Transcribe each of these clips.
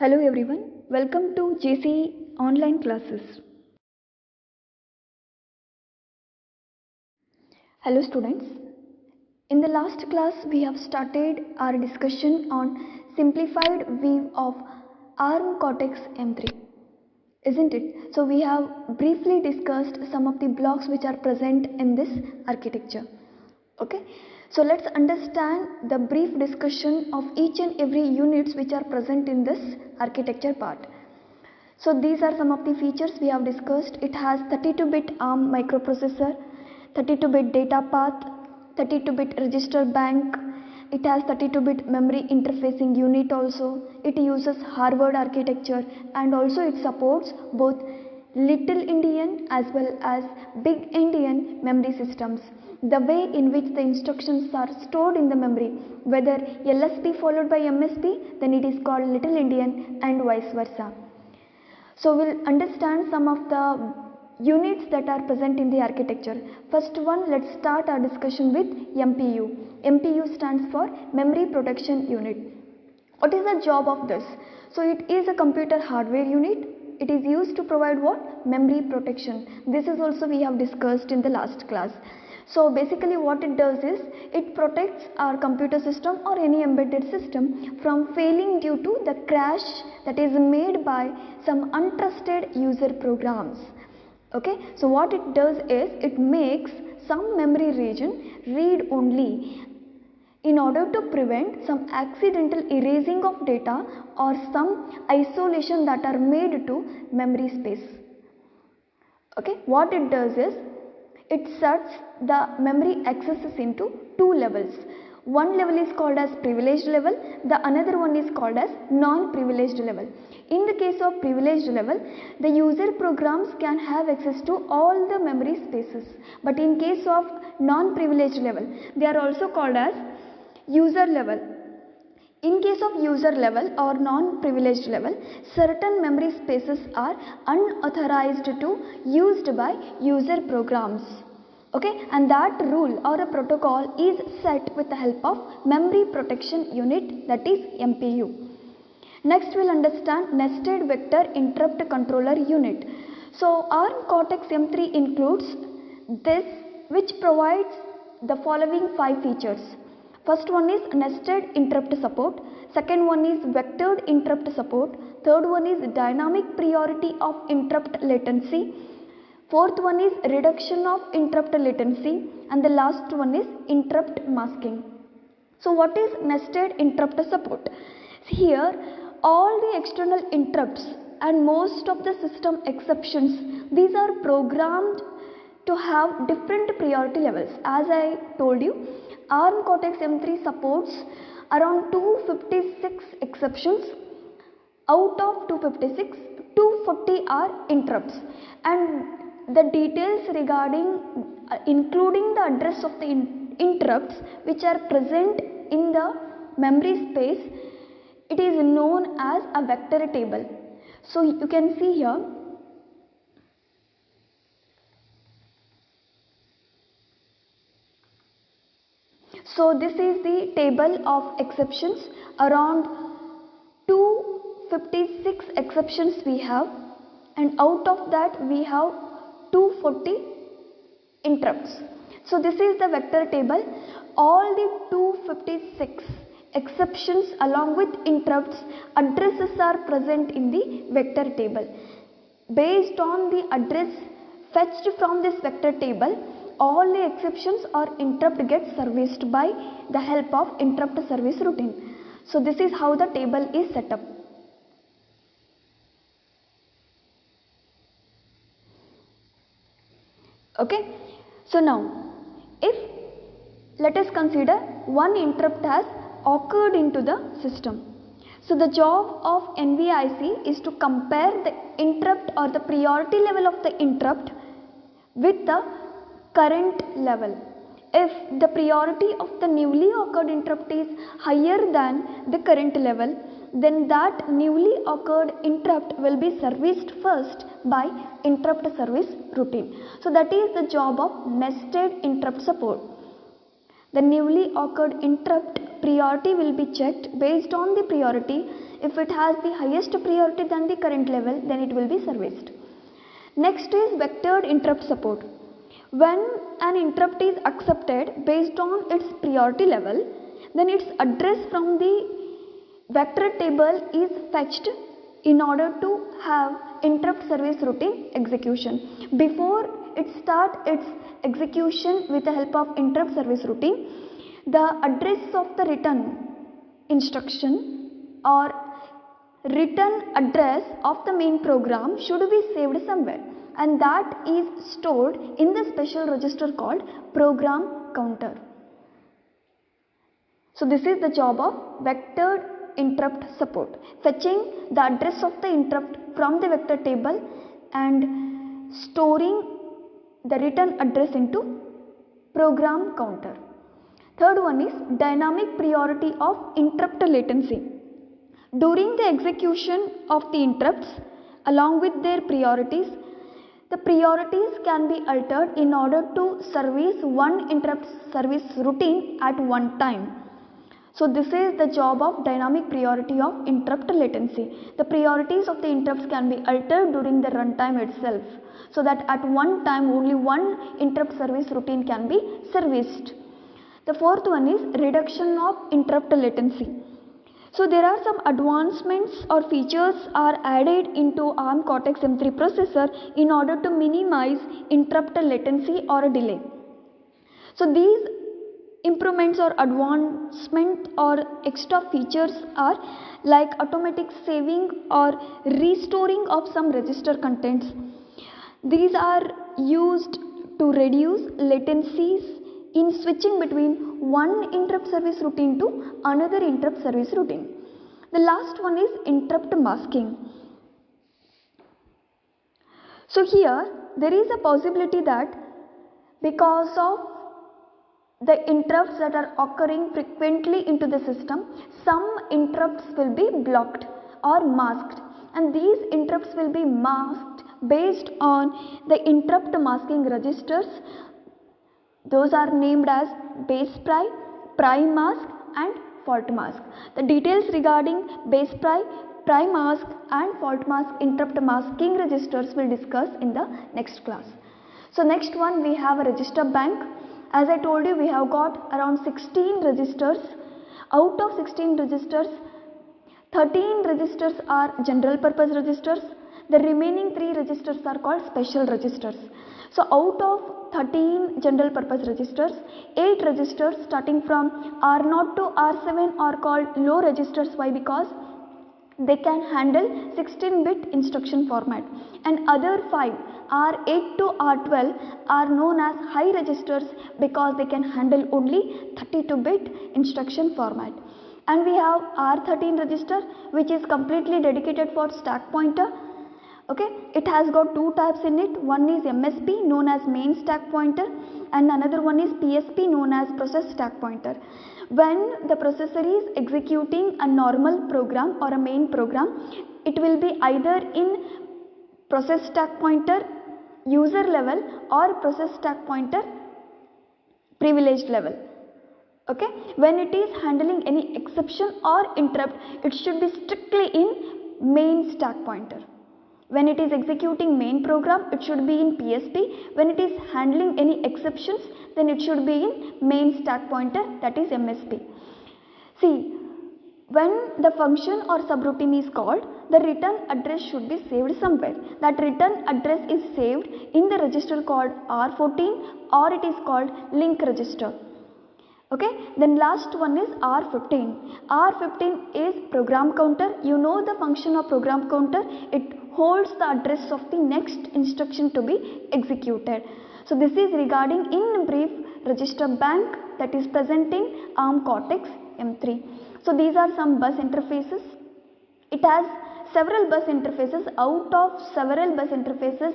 Hello everyone, welcome to Jce online classes. Hello students, in the last class we have started our discussion on simplified view of ARM Cortex M3, isn't it? So we have briefly discussed some of the blocks which are present in this architecture. Okay, so let's understand the brief discussion of each and every units which are present in this architecture part. So these are some of the features we have discussed. It has 32-bit ARM microprocessor, 32-bit data path, 32-bit register bank. It has 32-bit memory interfacing unit also. It uses Harvard architecture and also it supports both Little Endian as well as Big Endian memory systems. The way in which the instructions are stored in the memory, whether LSB followed by MSB, then it is called Little Endian and vice versa. So we'll understand some of the units that are present in the architecture. First one, let's start our discussion with MPU. MPU stands for Memory Protection Unit. What is the job of this? So it is a computer hardware unit. It is used to provide what? Memory protection. This is also we have discussed in the last class. So basically what it does is, it protects our computer system or any embedded system from failing due to the crash that is made by some untrusted user programs. Okay, so what it does is, it makes some memory region read only in order to prevent some accidental erasing of data or some isolation that are made to memory space. Okay, what it does is, it sets the memory accesses into two levels. One level is called as privileged level, the another one is called as non-privileged level. In the case of privileged level, the user programs can have access to all the memory spaces, but in case of non-privileged level, they are also called as user level. In case of user level or non-privileged level, certain memory spaces are unauthorized to used by user programs. Okay, and that rule or a protocol is set with the help of Memory Protection Unit, that is MPU. Next we'll understand Nested Vector Interrupt Controller Unit. So ARM Cortex M3 includes this, which provides the following 5 features. First one is nested interrupt support, second one is vectored interrupt support, third one is dynamic priority of interrupt latency, fourth one is reduction of interrupt latency, and the last one is interrupt masking. So what is nested interrupt support? Here all the external interrupts and most of the system exceptions, these are programmed to have different priority levels. As I told you, ARM Cortex M3 supports around 256 exceptions. Out of 256, 240 are interrupts, and the details regarding including the address of the interrupts which are present in the memory space, it is known as a vector table. So you can see here, so this is the table of exceptions. Around 256 exceptions we have, and out of that we have 240 interrupts. So this is the vector table. All the 256 exceptions along with interrupts addresses are present in the vector table. Based on the address fetched from this vector table, all the exceptions or interrupt gets serviced by the help of interrupt service routine. So this is how the table is set up. Okay, so now if let us consider one interrupt has occurred into the system. So the job of NVIC is to compare the interrupt or the priority level of the interrupt with the current level. If the priority of the newly occurred interrupt is higher than the current level, then that newly occurred interrupt will be serviced first by interrupt service routine. So that is the job of nested interrupt support. The newly occurred interrupt priority will be checked. Based on the priority, If it has the highest priority than the current level, then it will be serviced. Next is vectored interrupt support. When an interrupt is accepted based on its priority level, then its address from the vector table is fetched in order to have interrupt service routine execution. Before it starts its execution with the help of interrupt service routine, the address of the return instruction or return address of the main program should be saved somewhere, and that is stored in the special register called program counter. So this is the job of vectored interrupt support, fetching the address of the interrupt from the vector table and storing the return address into program counter. Third one is dynamic priority of interrupt latency. During the execution of the interrupts along with their priorities, the priorities can be altered in order to service one interrupt service routine at one time. So this is the job of dynamic priority of interrupt latency. The priorities of the interrupts can be altered during the runtime itself, so that at one time only one interrupt service routine can be serviced. The fourth one is reduction of interrupt latency. So there are some advancements or features are added into ARM Cortex M3 processor in order to minimize interrupt latency or delay. So these improvements or advancement or extra features are like automatic saving or restoring of some register contents. These are used to reduce latencies in switching between one interrupt service routine to another interrupt service routine. The last one is interrupt masking. So here there is a possibility that because of the interrupts that are occurring frequently into the system, some interrupts will be blocked or masked, and these interrupts will be masked based on the interrupt masking registers. Those are named as base pry, pry mask and fault mask. The details regarding base pry, pry mask and fault mask interrupt masking registers will discuss in the next class. So next one we have a register bank. As I told you, we have got around 16 registers. Out of 16 registers, 13 registers are general purpose registers. The remaining 3 registers are called special registers. So out of 13 general purpose registers, 8 registers starting from R0 to R7 are called low registers. Why? Because they can handle 16-bit instruction format, and other 5 R8 to R12 are known as high registers because they can handle only 32-bit instruction format. And we have R13 register, which is completely dedicated for stack pointer. Okay, it has got 2 types in it. One is MSP, known as main stack pointer, and another one is PSP, known as process stack pointer. When the processor is executing a normal program or a main program, it will be either in process stack pointer user level or process stack pointer privileged level. Okay, when it is handling any exception or interrupt, it should be strictly in main stack pointer. When it is executing main program, it should be in PSP. When it is handling any exceptions, then it should be in main stack pointer, that is MSP. See, when the function or subroutine is called, the return address should be saved somewhere. That return address is saved in the register called R14, or it is called link register. Okay, then last one is R15. R15 is program counter. You know the function of program counter. It holds the address of the next instruction to be executed. So this is regarding in brief register bank that is present in ARM Cortex M3. So these are some bus interfaces. It has several bus interfaces. Out of several bus interfaces,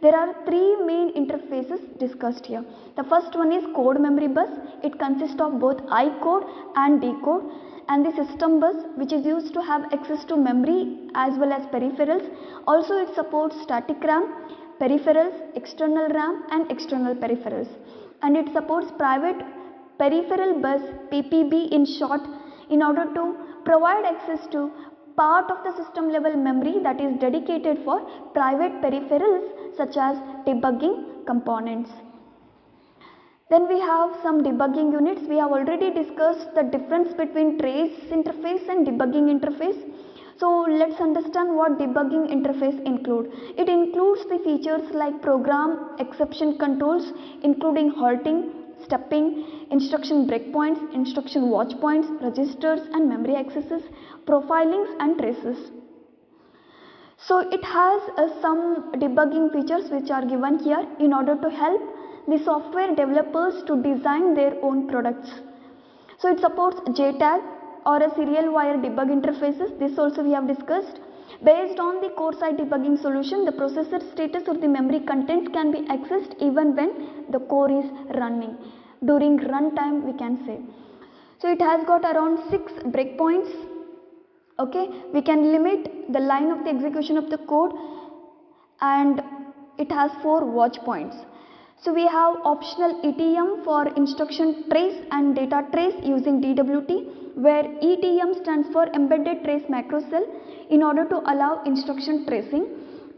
there are 3 main interfaces discussed here. The first one is code memory bus. It consists of both I code and D code. And the system bus, which is used to have access to memory as well as peripherals. Also it supports static RAM, peripherals, external RAM and external peripherals. And it supports private peripheral bus, PPB in short, in order to provide access to part of the system level memory that is dedicated for private peripherals such as debugging components. Then we have some debugging units. We have already discussed the difference between trace interface and debugging interface. So let's understand what debugging interface includes. It includes the features like program exception controls, including halting, stepping, instruction breakpoints, instruction watch points, registers and memory accesses, profilings and traces. So it has some debugging features which are given here in order to help the software developers to design their own products. So it supports JTAG or a serial wire debug interfaces. This also we have discussed. Based on the core side debugging solution, the processor status or the memory contents can be accessed even when the core is running. During runtime we can say. So it has got around 6 breakpoints. Okay, we can limit the line of the execution of the code, and it has 4 watch points. So we have optional ETM for instruction trace and data trace using DWT, where ETM stands for embedded trace macro cell in order to allow instruction tracing,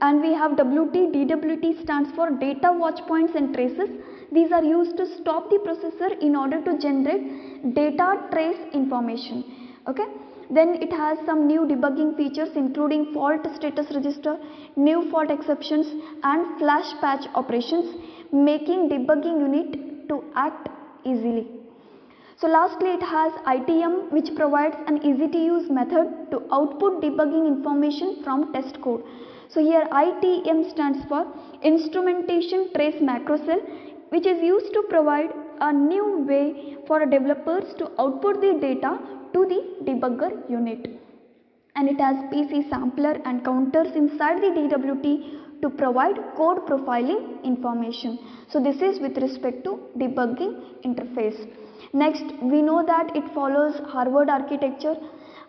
and we have WT. DWT stands for data watch points and traces. These are used to stop the processor in order to generate data trace information. Okay. Then it has some new debugging features including fault status register, new fault exceptions and flash patch operations, making debugging unit to act easily. So lastly, it has ITM, which provides an easy to use method to output debugging information from test code. So here ITM stands for instrumentation trace macro cell, which is used to provide a new way for developers to output the data to the debugger unit. And it has PC sampler and counters inside the DWT to provide code profiling information. So this is with respect to debugging interface. Next, we know that it follows Harvard architecture.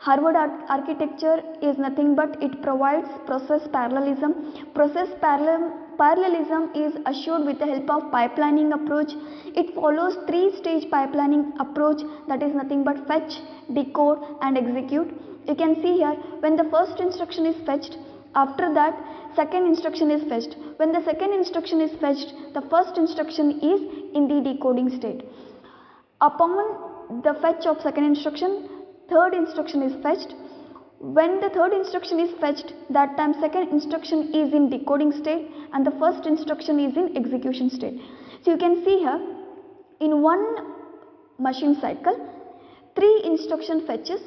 Harvard architecture is nothing but it provides process parallelism. Process parallelism is assured with the help of pipelining approach. It follows 3-stage pipelining approach, that is nothing but fetch, decode and execute. You can see here, when the first instruction is fetched, after that second instruction is fetched. When the second instruction is fetched, the first instruction is in the decoding state. Upon the fetch of second instruction, third instruction is fetched. When the third instruction is fetched, that time second instruction is in decoding state and the first instruction is in execution state. So you can see here, in one machine cycle, 3 instruction fetches,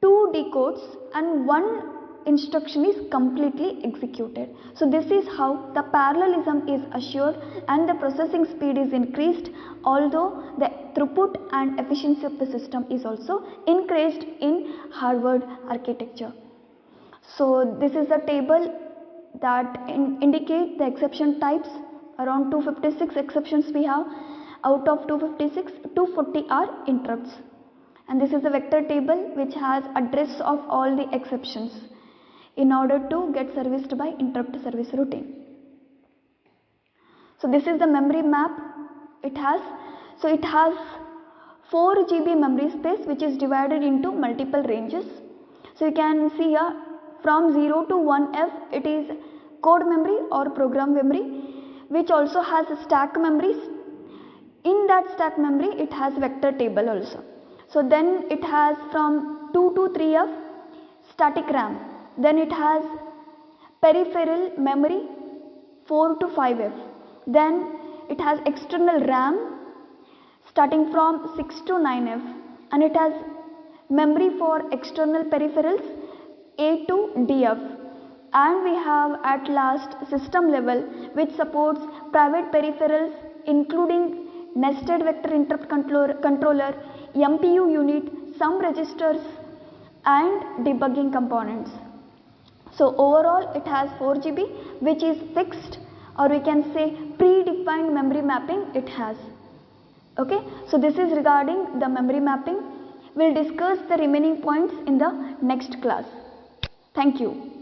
2 decodes and 1 instruction is completely executed. So this is how the parallelism is assured and the processing speed is increased, although the throughput and efficiency of the system is also increased in Harvard architecture. So this is a table that indicate the exception types. Around 256 exceptions we have. Out of 256, 240 are interrupts. And this is a vector table which has address of all the exceptions in order to get serviced by interrupt service routine. So this is the memory map it has. So it has 4 GB memory space which is divided into multiple ranges. So you can see here from 0 to 1F it is code memory or program memory, which also has stack memories. In that stack memory it has vector table also. So then it has from 2 to 3F static RAM. Then it has peripheral memory 4 to 5F. Then it has external RAM starting from 6 to 9F, and it has memory for external peripherals A to DF. And we have at last system level which supports private peripherals including nested vector interrupt controller, MPU unit, some registers and debugging components. So overall it has 4 GB which is fixed, or we can say predefined memory mapping it has. Okay, so this is regarding the memory mapping. We'll discuss the remaining points in the next class. Thank you.